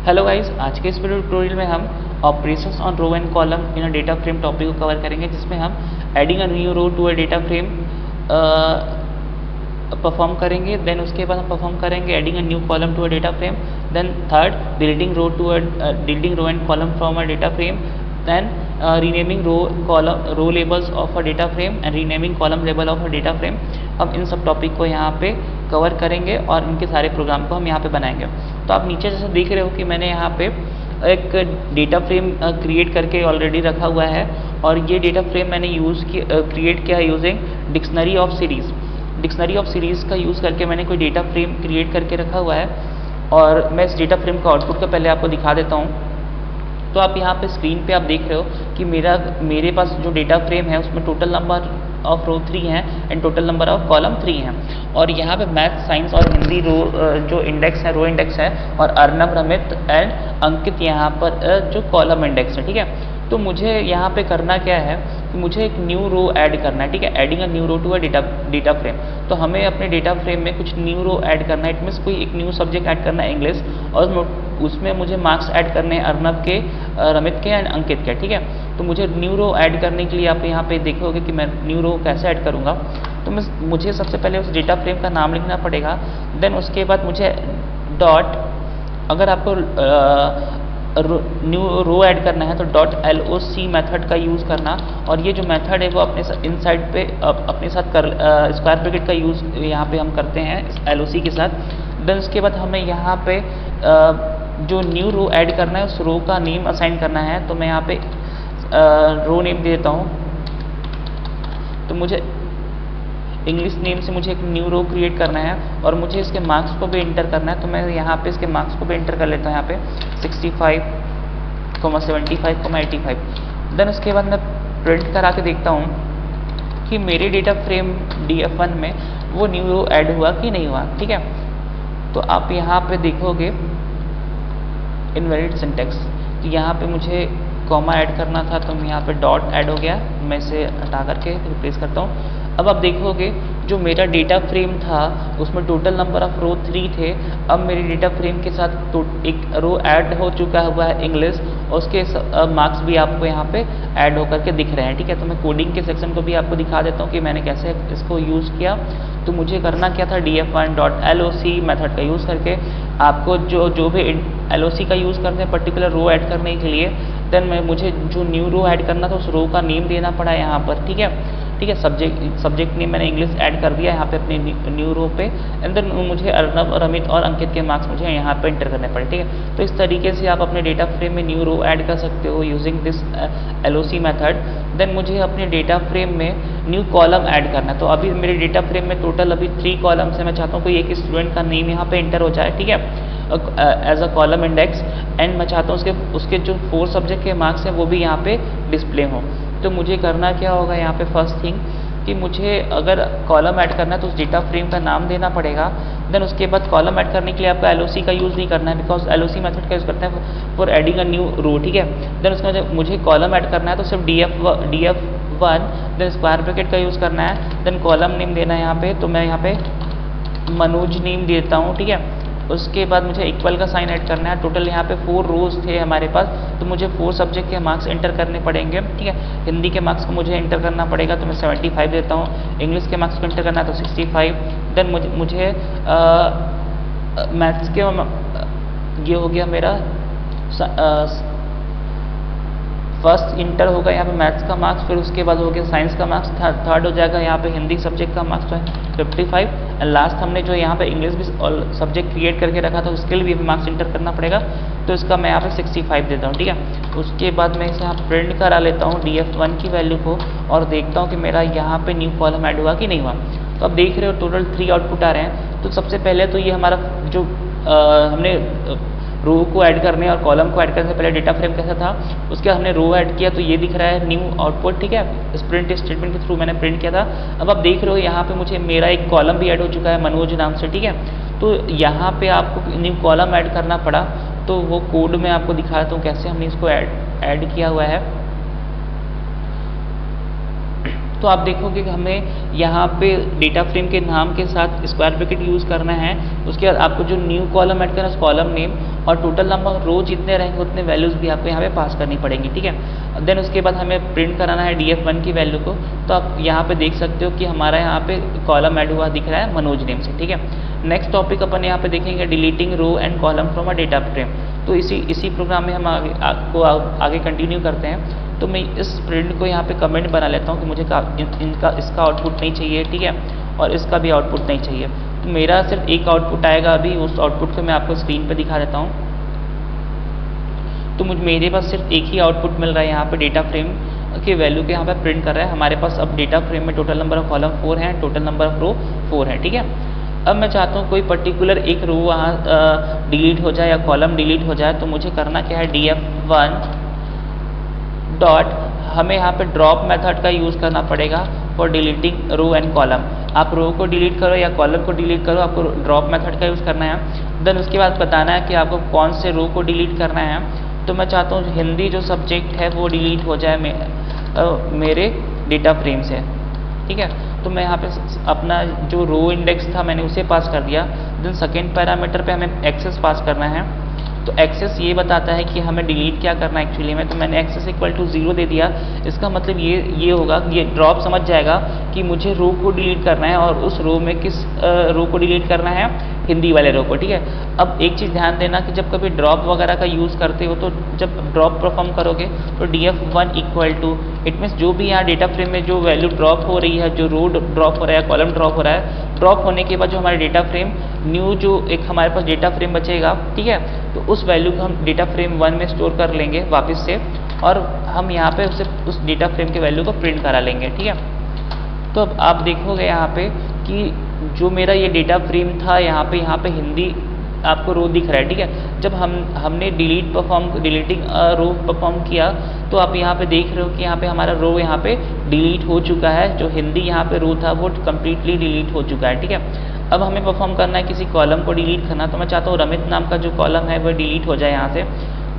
Hello guys, आज के इस वीडियो ट्यूटोरियल में हम operations on row and column in a data frame topic को कवर करेंगे, जिसमें हम adding a new row to a data frame perform करेंगे। देन उसके बाद हम परफॉर्म करेंगे adding a new column to a data frame. Then third, deleting row and column from a data frame. then renaming row labels of a data frame and renaming column label of a data frame। हम इन सब topic को यहाँ पे cover करेंगे और इनके सारे programme को हम यहाँ पे बनाएंगे। तो आप नीचे जैसे देख रहे हो कि मैंने यहाँ पे एक डेटा फ्रेम क्रिएट करके ऑलरेडी रखा हुआ है, और ये डेटा फ्रेम मैंने क्रिएट किया है यूजिंग डिक्शनरी ऑफ सीरीज़ का यूज़ करके मैंने कोई डेटा फ्रेम क्रिएट करके रखा हुआ है। और मैं इस डेटा फ्रेम का आउटपुट को पहले आपको दिखा देता हूँ। तो आप यहाँ पे स्क्रीन पे आप देख रहे हो कि मेरे पास जो डेटा फ्रेम है उसमें टोटल नंबर ऑफ रो 3 हैं and total number of column 3 हैं। और यहाँ पे मैथ, साइंस और हिंदी जो इंडेक्स है, रो इंडेक्स है, और अर्नब, रमित एंड अंकित यहाँ पर जो कॉलम इंडेक्स है। ठीक है, तो मुझे यहाँ पे करना क्या है कि मुझे एक न्यू रो ऐड करना है। ठीक है, adding a new row to a data frame. तो हमें अपने डेटा फ्रेम में कुछ न्यू रो ऐड करना है। इट मीन्स कोई एक न्यू सब्जेक्ट ऐड करना है इंग्लिश, और उसमें मुझे मार्क्स ऐड करने हैं अर्नब के, रमित के एंड अंकित के। ठीक है, तो मुझे न्यू रो ऐड करने के लिए आप यहाँ पे देखोगे कि मैं न्यू रो कैसे ऐड करूँगा। तो मुझे सबसे पहले उस डेटा फ्रेम का नाम लिखना पड़ेगा। देन उसके बाद मुझे डॉट, अगर आपको न्यू रो ऐड करना है तो .loc मेथड का यूज़ करना। और ये जो मेथड है वो अपने इनसाइड पे अपने साथ स्क्वायर ब्रैकेट का यूज़ यहाँ पे हम करते हैं LOC के साथ। देन उसके बाद हमें यहाँ पे जो न्यू रो ऐड करना है उस रो का नेम असाइन करना है। तो मैं यहाँ पे रो नेम दे देता हूँ। तो मुझे इंग्लिश नेम से मुझे एक न्यू रो क्रिएट करना है और मुझे इसके मार्क्स को भी इंटर करना है। तो मैं यहाँ पे इसके मार्क्स को भी इंटर कर लेता हूँ, यहाँ पे 65, 75, 85। देन उसके बाद मैं प्रिंट करा के देखता हूँ कि मेरे डेटा फ्रेम DF1 में वो न्यू रो ऐड हुआ कि नहीं हुआ। ठीक है, तो आप यहाँ पे देखोगे इनवैलिड सिंटैक्स। तो यहाँ पे मुझे कॉमा ऐड करना था, तो यहाँ पे डॉट ऐड हो गया। मैं इसे हटा करके रिप्लेस करता हूँ। अब आप देखोगे जो मेरा डेटा फ्रेम था उसमें टोटल नंबर ऑफ रो 3 थे। अब मेरे डेटा फ्रेम के साथ तो एक रो ऐड हो चुका हुआ है इंग्लिश, और उसके मार्क्स भी आपको यहाँ पे ऐड होकर के दिख रहे हैं। ठीक है, तो मैं कोडिंग के सेक्शन को भी आपको दिखा देता हूँ कि मैंने कैसे इसको यूज़ किया। तो मुझे करना क्या था, DF1.loc मेथड का यूज़ करके आपको जो भी LOC का यूज़ करते हैं पर्टिकुलर रो ऐड करने के लिए। देन मुझे जो न्यू रो ऐड करना था उस रो का नेम देना पड़ा यहाँ पर। ठीक है, सब्जेक्ट नेम मैंने इंग्लिश ऐड कर दिया यहाँ पे अपने न्यू रो पे। एंड देन मुझे अर्नब, रमित और अंकित के मार्क्स मुझे यहाँ पे इंटर करने पड़े। ठीक है, तो इस तरीके से आप अपने डेटा फ्रेम में न्यू रो ऐड कर सकते हो using this LOC method. Then मुझे अपने डेटा फ्रेम में न्यू कॉलम ऐड करना है। तो अभी मेरे डेटा फ्रेम में टोटल अभी 3 कॉलम्स है। मैं चाहता हूँ कोई एक स्टूडेंट का नेम यहाँ पे इंटर हो जाए। ठीक है, as a column index. And मैं चाहता हूँ उसके जो 4 सब्जेक्ट के मार्क्स हैं वो भी यहाँ पे डिस्प्ले हों। तो मुझे करना क्या होगा यहाँ पे, फर्स्ट थिंग कि मुझे अगर कॉलम ऐड करना है तो उस डेटा फ्रेम का नाम देना पड़ेगा। देन उसके बाद कॉलम ऐड करने के लिए आपका LOC का यूज़ नहीं करना है, बिकॉज LOC मेथड का यूज़ करते हैं for adding a new row. ठीक है, देन उसके बाद मुझे कॉलम ऐड करना है तो सिर्फ DF1 देन स्क्वायर ब्रैकेट का यूज़ करना है। देन कॉलम नेम देना है यहाँ पे, तो मैं यहाँ पे मनोज नेम देता हूँ। ठीक है, उसके बाद मुझे इक्वल का साइन ऐड करना है। टोटल यहाँ पे 4 रोज थे हमारे पास, तो मुझे 4 सब्जेक्ट के मार्क्स इंटर करने पड़ेंगे। ठीक है, हिंदी के मार्क्स को मुझे इंटर करना पड़ेगा, तो मैं 75 देता हूँ। इंग्लिश के मार्क्स को इंटर करना है तो 65। देन मुझे मैथ्स के ये हो गया मेरा फर्स्ट इंटर होगा यहाँ पे मैथ्स का मार्क्स। फिर उसके बाद हो गया साइंस का मार्क्स, थर्ड हो जाएगा यहाँ पे हिंदी सब्जेक्ट का मार्क्स 55। एंड लास्ट हमने जो यहाँ पे इंग्लिश भी सब्जेक्ट क्रिएट करके रखा था उसके लिए भी मार्क्स इंटर करना पड़ेगा, तो इसका मैं यहाँ पे 65 देता हूँ। ठीक है, उसके बाद मैं इसे यहाँ प्रिंट करा लेता हूँ DF1 की वैल्यू को, और देखता हूँ कि मेरा यहाँ पे न्यू कॉलम ऐड हुआ कि नहीं हुआ। तो अब देख रहे हो टोटल 3 आउटपुट आ रहे हैं। तो सबसे पहले तो ये हमारा जो हमने रो को ऐड करने और कॉलम को ऐड करने से पहले डेटा फ्रेम कैसा था, उसके बाद हमने रो ऐड किया तो ये दिख रहा है न्यू आउटपुट। ठीक है, इस प्रिंट स्टेटमेंट के थ्रू मैंने प्रिंट किया था। अब आप देख रहे हो यहाँ पे मुझे मेरा एक कॉलम भी ऐड हो चुका है मनोज नाम से। ठीक है, तो यहाँ पे आपको न्यू कॉलम ऐड करना पड़ा, तो वो कोड में आपको दिखाता हूँ कैसे हमने इसको ऐड किया हुआ है। तो आप देखोगे कि हमें यहाँ पे डेटा फ्रेम के नाम के साथ स्क्वायर ब्रैकेट यूज़ करना है। उसके बाद आपको जो न्यू कॉलम ऐड करना है, उस कॉलम नेम और टोटल नंबर ऑफ रो जितने रहेंगे उतने वैल्यूज़ भी आपको यहाँ पे पास करनी पड़ेंगी, ठीक है। देन उसके बाद हमें प्रिंट कराना है DF1 की वैल्यू को। तो आप यहाँ पे देख सकते हो कि हमारा यहाँ पे कॉलम ऐड हुआ दिख रहा है मनोज नेम से, ठीक है। नेक्स्ट टॉपिक अपन यहाँ पे देखेंगे deleting row and column from a data frame. तो इसी प्रोग्राम में हम आगे कंटिन्यू करते हैं। तो मैं इस प्रिंट को यहाँ पे कमेंट बना लेता हूँ कि मुझे इसका आउटपुट नहीं चाहिए, ठीक है, और इसका भी आउटपुट नहीं चाहिए। तो मेरा सिर्फ एक आउटपुट आएगा अभी, उस आउटपुट को मैं आपको स्क्रीन पे दिखा देता हूँ। तो मेरे पास सिर्फ एक ही आउटपुट मिल रहा है यहाँ पे डेटा फ्रेम के वैल्यू के यहाँ पे प्रिंट कर रहा है। हमारे पास अब डेटा फ्रेम में टोटल नंबर ऑफ कॉलम 4 है, टोटल नंबर ऑफ रो 4 है, ठीक है। अब मैं चाहता हूँ कोई पर्टिकुलर एक रो वहाँ डिलीट हो जाए या कॉलम डिलीट हो जाए, तो मुझे करना क्या है, DF1 डॉट हमें यहाँ पे ड्रॉप मेथड का यूज़ करना पड़ेगा for deleting row and column. आप रो को डिलीट करो या कॉलम को डिलीट करो, आपको ड्रॉप मेथड का यूज़ करना है। देन उसके बाद बताना है कि आपको कौन से रो को डिलीट करना है। तो मैं चाहता हूँ हिंदी जो सब्जेक्ट है वो डिलीट हो जाए मेरे डेटा फ्रेम से, ठीक है। तो मैं यहाँ पे अपना जो रो इंडेक्स था मैंने उसे पास कर दिया। देन सेकेंड पैरामीटर पे हमें एक्सेस पास करना है। तो एक्सेस ये बताता है कि हमें डिलीट क्या करना है एक्चुअली में। तो मैंने एक्सेस इक्वल टू 0 दे दिया। इसका मतलब ये होगा, ये ड्रॉप समझ जाएगा कि मुझे रो को डिलीट करना है और उस रो में किस रो को डिलीट करना है, हिंदी वाले रो को, ठीक है। अब एक चीज़ ध्यान देना कि जब कभी ड्रॉप वगैरह का यूज़ करते हो तो जब ड्रॉप परफॉर्म करोगे तो DF1 equal to it means जो भी यहाँ डेटा फ्रेम में जो वैल्यू ड्रॉप हो रही है, जो रो ड्रॉप हो रहा है, कॉलम ड्रॉप हो रहा है, ड्रॉप होने के बाद जो हमारे डेटा फ्रेम न्यू जो एक हमारे पास डेटा फ्रेम बचेगा, ठीक है, तो उस वैल्यू को हम डेटा फ्रेम 1 में स्टोर कर लेंगे वापस से और हम यहाँ पे उस डेटा फ्रेम के वैल्यू को प्रिंट करा लेंगे, ठीक है। तो अब आप देखोगे यहाँ पे कि जो मेरा ये डेटा फ्रेम था यहाँ पे हिंदी आपको रो दिख रहा है, ठीक है। जब हमने डिलीटिंग रो परफॉर्म किया तो आप यहाँ पे देख रहे हो कि यहाँ पे हमारा रो यहाँ पे डिलीट हो चुका है। जो हिंदी यहाँ पे रो था वो कम्प्लीटली डिलीट हो चुका है, ठीक है। अब हमें परफॉर्म करना है किसी कॉलम को डिलीट करना। तो मैं चाहता हूँ रमित नाम का जो कॉलम है वो डिलीट हो जाए यहाँ से।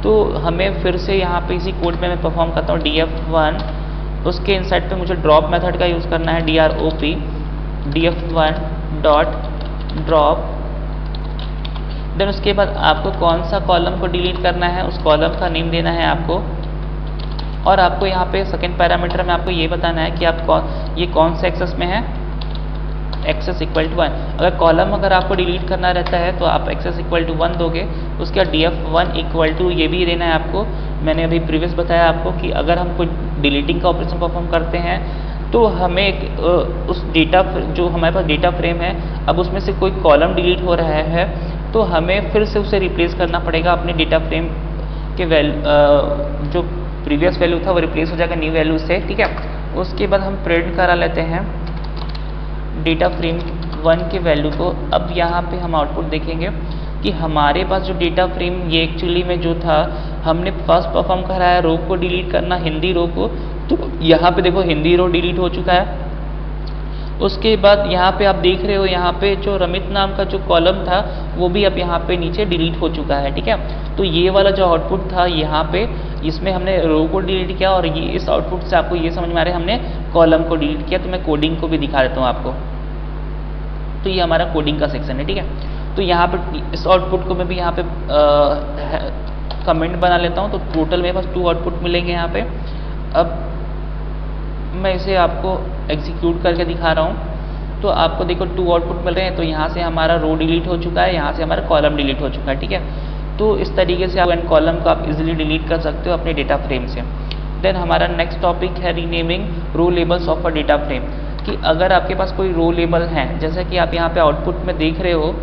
तो हमें फिर से यहाँ पे इसी कोड में मैं परफॉर्म करता हूँ DF1, उसके इनसाइड पे मुझे ड्रॉप मेथड का यूज़ करना है, DROP DF1 dot drop. Then उसके बाद आपको कौन सा कॉलम को डिलीट करना है उस कॉलम का नेम देना है आपको। और आपको यहाँ पे सेकेंड पैरामीटर में आपको ये बताना है कि आप ये कौन से एक्सेस में है, एक्सेस इक्वल टू 1। अगर कॉलम आपको डिलीट करना रहता है तो आप एक्सेस इक्वल टू 1 दोगे। उसके बाद DF1 इक्वल टू ये भी देना है आपको। मैंने अभी प्रीवियस बताया आपको कि अगर हम कोई डिलीटिंग का ऑपरेशन परफॉर्म करते हैं तो हमें उस डेटा जो हमारे पास डेटा फ्रेम है, अब उसमें से कोई कॉलम डिलीट हो रहा है तो हमें फिर से उसे रिप्लेस करना पड़ेगा अपने डेटा फ्रेम के जो प्रीवियस वैल्यू था वो रिप्लेस हो जाएगा न्यू वैल्यू से, ठीक है। उसके बाद हम प्रिंट करा लेते हैं डेटा फ्रेम 1 के वैल्यू को। अब यहाँ पे हम आउटपुट देखेंगे कि हमारे पास जो डेटा फ्रेम ये एक्चुअली में जो था, हमने फर्स्ट परफॉर्म करा है रो को डिलीट करना, हिंदी रो को। तो यहाँ पे देखो हिंदी रो डिलीट हो चुका है। उसके बाद यहाँ पे आप देख रहे हो यहाँ पे जो रमित नाम का जो कॉलम था वो भी अब यहाँ पे नीचे डिलीट हो चुका है, ठीक है। तो ये वाला जो आउटपुट था यहाँ पे, इसमें हमने रो को डिलीट किया और ये इस आउटपुट से आपको ये समझ में आ रहा है हमने कॉलम को डिलीट किया। तो मैं कोडिंग को भी दिखा देता हूँ आपको। तो ये हमारा कोडिंग का सेक्शन है, ठीक है। तो यहाँ पे इस आउटपुट को मैं भी यहाँ पे कमेंट बना लेता हूँ। तो टोटल मेरे पास 2 आउटपुट मिलेंगे यहाँ पे। अब मैं इसे आपको एग्जीक्यूट करके दिखा रहा हूँ। तो आपको देखो 2 आउटपुट मिल रहे हैं। तो यहाँ से हमारा रो डिलीट हो चुका है, यहाँ से हमारा कॉलम डिलीट हो चुका है, ठीक है। तो इस तरीके से आप एंड कॉलम को आप इजीली डिलीट कर सकते हो अपने डेटा फ्रेम से। देन हमारा नेक्स्ट टॉपिक है renaming row labels of a data frame. कि अगर आपके पास कोई रो लेबल है, जैसे कि आप यहाँ पे आउटपुट में देख रहे हो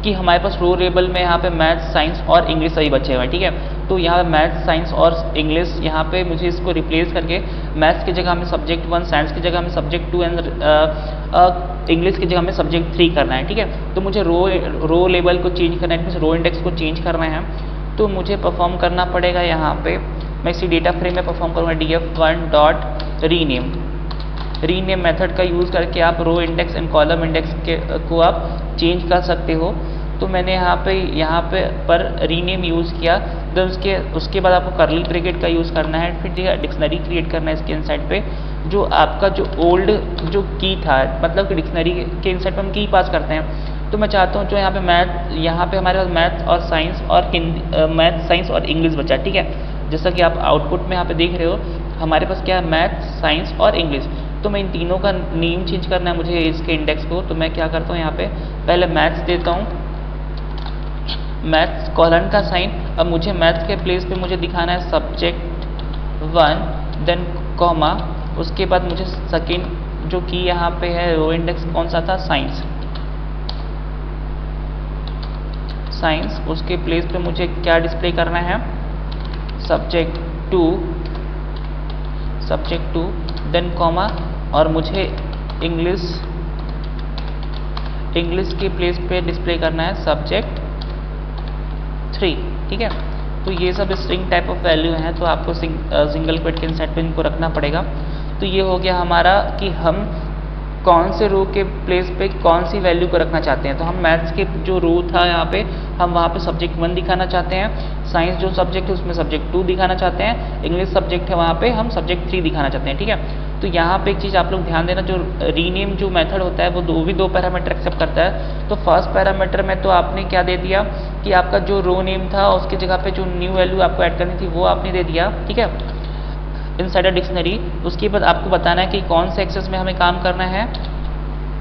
कि हमारे पास रो लेबल में यहाँ पे मैथ्स, साइंस और इंग्लिश सभी बचे हुए हैं, ठीक है। तो यहाँ मैथ्स, साइंस और इंग्लिश, यहाँ पे मुझे इसको रिप्लेस करके मैथ्स की जगह हमें सब्जेक्ट 1, साइंस की जगह हमें सब्जेक्ट 2 एंड इंग्लिश की जगह हमें सब्जेक्ट 3 करना है, ठीक है। तो मुझे रो लेबल को चेंज करना है, रो इंडेक्स को चेंज करना है। तो मुझे परफॉर्म करना पड़ेगा यहाँ पे, मैं इसी डेटा फ्रेम में परफॉर्म करूँगा DF1 डॉट रीनेम मेथड का यूज़ करके आप row index and column index को आप चेंज कर सकते हो। तो मैंने यहाँ पे पर रीनेम यूज़ किया। तो उसके बाद आपको कर्ली ब्रैकेट का यूज़ करना है, फिर डिक्शनरी क्रिएट करना है इसके इनसाइड पे। जो आपका जो ओल्ड जो की था, मतलब कि डिक्शनरी के इंसर्ट पे हम की पास करते हैं, तो मैं चाहता हूँ जो यहाँ पे मैथ, यहाँ पे हमारे पास मैथ और साइंस और हिंदी, मैथ साइंस और इंग्लिश बचा, ठीक है। जैसा कि आप आउटपुट में यहाँ पे देख रहे हो, हमारे पास क्या है, मैथ, साइंस और इंग्लिश। तो मैं इन तीनों का नेम चेंज करना है मुझे इसके इंडेक्स को, तो मैं क्या करता हूँ, यहाँ पे पहले मैथ्स देता हूँ, मैथ्स कॉलन का साइन। अब मुझे मैथ्स के प्लेस पे मुझे दिखाना है सब्जेक्ट 1, देन कॉमा, उसके बाद मुझे सेकेंड जो की यहाँ पे है रो इंडेक्स कौन सा था, साइंस, साइंस, उसके प्लेस पे मुझे क्या डिस्प्ले करना है, सब्जेक्ट 2, सब्जेक्ट 2, देन कॉमा, और मुझे इंग्लिश, इंग्लिश के प्लेस पे डिस्प्ले करना है सब्जेक्ट 3, ठीक है। तो ये सब स्ट्रिंग टाइप ऑफ वैल्यू हैं, तो आपको सिंगल क्वेट के इंसर्ट पे इनको रखना पड़ेगा। तो ये हो गया हमारा कि हम कौन से रो के प्लेस पे कौन सी वैल्यू को रखना चाहते हैं। तो हम मैथ्स के जो रो था यहाँ पे, हम वहाँ पे सब्जेक्ट 1 दिखाना चाहते हैं, साइंस जो सब्जेक्ट है उसमें सब्जेक्ट 2 दिखाना चाहते हैं, इंग्लिश सब्जेक्ट है वहाँ पे हम सब्जेक्ट 3 दिखाना चाहते हैं, ठीक है। तो यहाँ पे एक चीज़ आप लोग ध्यान देना, जो रीनेम जो मेथड होता है वो दो पैरामीटर एक्सेप्ट करता है। तो फर्स्ट पैरामीटर में तो आपने क्या दे दिया कि आपका जो रो नेम था उसकी जगह पे जो न्यू वैल्यू आपको ऐड करनी थी वो आपने दे दिया, ठीक है, इनसाइड अ डिक्शनरी। उसके बाद आपको बताना है कि कौन से एक्सेस में हमें काम करना है,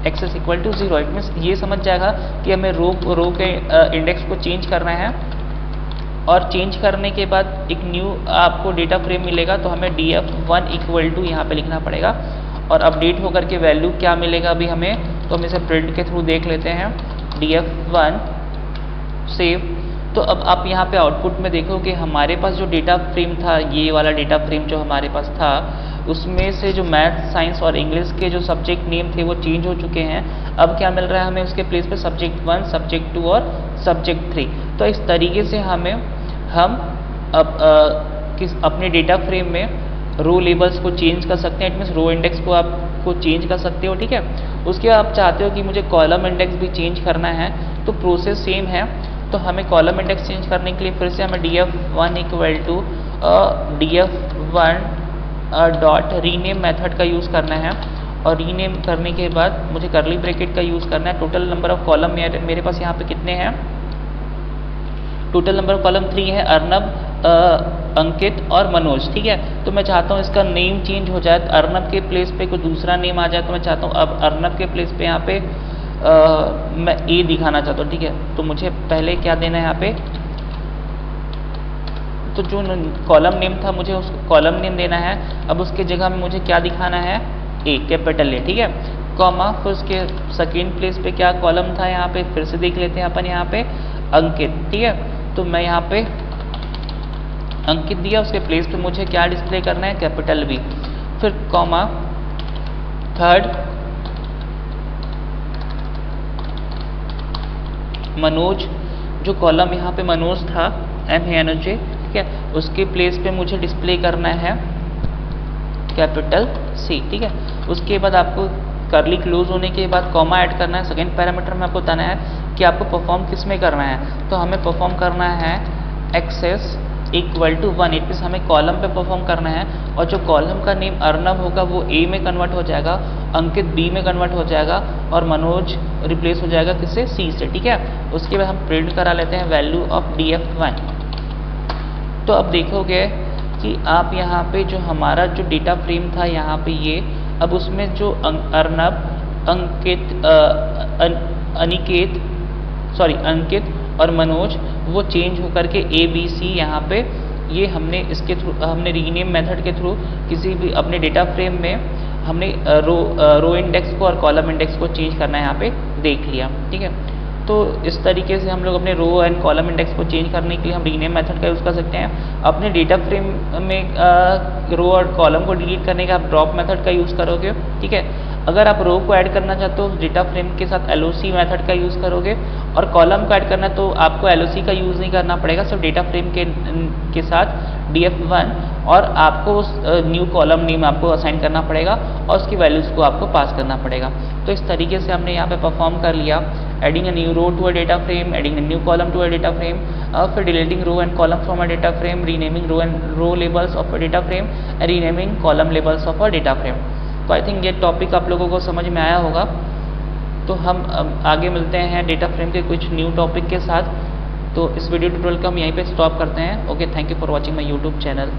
axis equal to 0। It means ये समझ जाएगा कि हमें रो के इंडेक्स को चेंज करना है, और चेंज करने के बाद एक न्यू आपको डेटा फ्रेम मिलेगा, तो हमें df1 इक्वल टू यहाँ पे लिखना पड़ेगा, और अपडेट होकर के वैल्यू क्या मिलेगा अभी हमें, तो हम इसे प्रिंट के थ्रू देख लेते हैं, df1 सेव। तो अब आप यहाँ पे आउटपुट में देखो कि हमारे पास जो डेटा फ्रेम था, ये वाला डेटा फ्रेम जो हमारे पास था, उसमें से जो मैथ, साइंस और इंग्लिश के जो सब्जेक्ट नेम थे वो चेंज हो चुके हैं। अब क्या मिल रहा है हमें उसके प्लेस पे सब्जेक्ट 1, सब्जेक्ट 2 और सब्जेक्ट 3। तो इस तरीके से हम अब अपने डेटा फ्रेम में रो लेबल्स को चेंज कर सकते हैं। इट मीन्स रो इंडेक्स को आपको चेंज कर सकते हो, ठीक है। उसके बाद आप चाहते हो कि मुझे कॉलम इंडेक्स भी चेंज करना है, तो प्रोसेस सेम है। तो हमें कॉलम इंडेक्स चेंज करने के लिए फिर से हमें df1 equal to df1 dot rename method का यूज़ करना है, और रीनेम करने के बाद मुझे करली ब्रैकेट का यूज़ करना है। टोटल नंबर ऑफ कॉलम मेरे पास यहाँ पे कितने हैं, टोटल नंबर ऑफ कॉलम 3 है, अर्नब, अंकित और मनोज, ठीक है। तो मैं चाहता हूँ इसका नेम चेंज हो जाए, अर्नब के प्लेस पे कोई दूसरा नेम आ जाए, तो मैं चाहता हूँ अब अर्नब के प्लेस पे यहाँ पे मैं ए दिखाना चाहता हूँ, ठीक है। तो मुझे पहले क्या देना है यहाँ पे, तो जो कॉलम नेम था मुझे उस कॉलम नेम देना है। अब उसके जगह में मुझे क्या दिखाना है, ए, कैपिटल ए, ठीक है, कॉमा, फिर उसके सेकेंड प्लेस पे क्या कॉलम था यहाँ पे, फिर से देख लेते हैं अपन यहाँ पे अंकित, ठीक है। तो मैं यहाँ पे अंकित दिया, उसके प्लेस पे मुझे क्या डिस्प्ले करना है, कैपिटल बी, फिर कॉमा, थर्ड मनोज, जो कॉलम यहाँ पे मनोज था, MANOJ, ठीक है, उसके प्लेस पे मुझे डिस्प्ले करना है कैपिटल C, ठीक है। उसके बाद आपको करली क्लोज होने के बाद कॉमा ऐड करना है। सेकेंड पैरामीटर में आपको बताना है कि आपको परफॉर्म किस में करना है, तो हमें परफॉर्म करना है axis equal to 1। It means हमें कॉलम पे परफॉर्म करना है, और जो कॉलम का नेम अर्नब होगा वो ए में कन्वर्ट हो जाएगा, अंकित बी में कन्वर्ट हो जाएगा, और मनोज रिप्लेस हो जाएगा किससे, सी से, ठीक है। उसके बाद हम प्रिंट करा लेते हैं वैल्यू ऑफ df1। तो अब देखोगे कि आप यहाँ पे जो हमारा जो डेटा फ्रेम था यहाँ पे ये, अब उसमें जो अर्नब, अंकित, अंकित और मनोज वो चेंज होकर के ABC यहाँ पे, ये हमने इसके थ्रू, हमने रीनेम मेथड के थ्रू किसी भी अपने डेटा फ्रेम में हमने रो इंडेक्स को और कॉलम इंडेक्स को चेंज करना है यहाँ पे देख लिया, ठीक है। तो इस तरीके से हम लोग अपने रो एंड कॉलम इंडेक्स को चेंज करने के लिए हम रीनेम मेथड का यूज़ कर सकते हैं। अपने डेटा फ्रेम में रो और कॉलम को डिलीट करने का आप ड्रॉप मेथड का यूज़ करोगे, ठीक है। अगर आप रो को ऐड करना चाहते हो डेटा फ्रेम के साथ LOC मेथड का यूज़ करोगे, और कॉलम को ऐड करना है तो आपको LOC का यूज़ नहीं करना पड़ेगा, सिर्फ डेटा फ्रेम के साथ df1 और आपको उस न्यू कॉलम नेम आपको असाइन करना पड़ेगा और उसकी वैल्यूज़ को आपको पास करना पड़ेगा। तो इस तरीके से हमने यहाँ पे परफॉर्म कर लिया, adding a new row to a data frame, adding a new column to a data frame, फिर deleting row and column from a data frame, renaming row and row labels of a data frame, renaming column labels of a data frame. तो I think ये topic आप लोगों को समझ में आया होगा। तो हम आगे मिलते हैं डेटा फ्रेम के कुछ न्यू टॉपिक के साथ। तो इस वीडियो ट्यूटोरियल को हम यहीं पे स्टॉप करते हैं। Okay, thank you for watching my YouTube channel.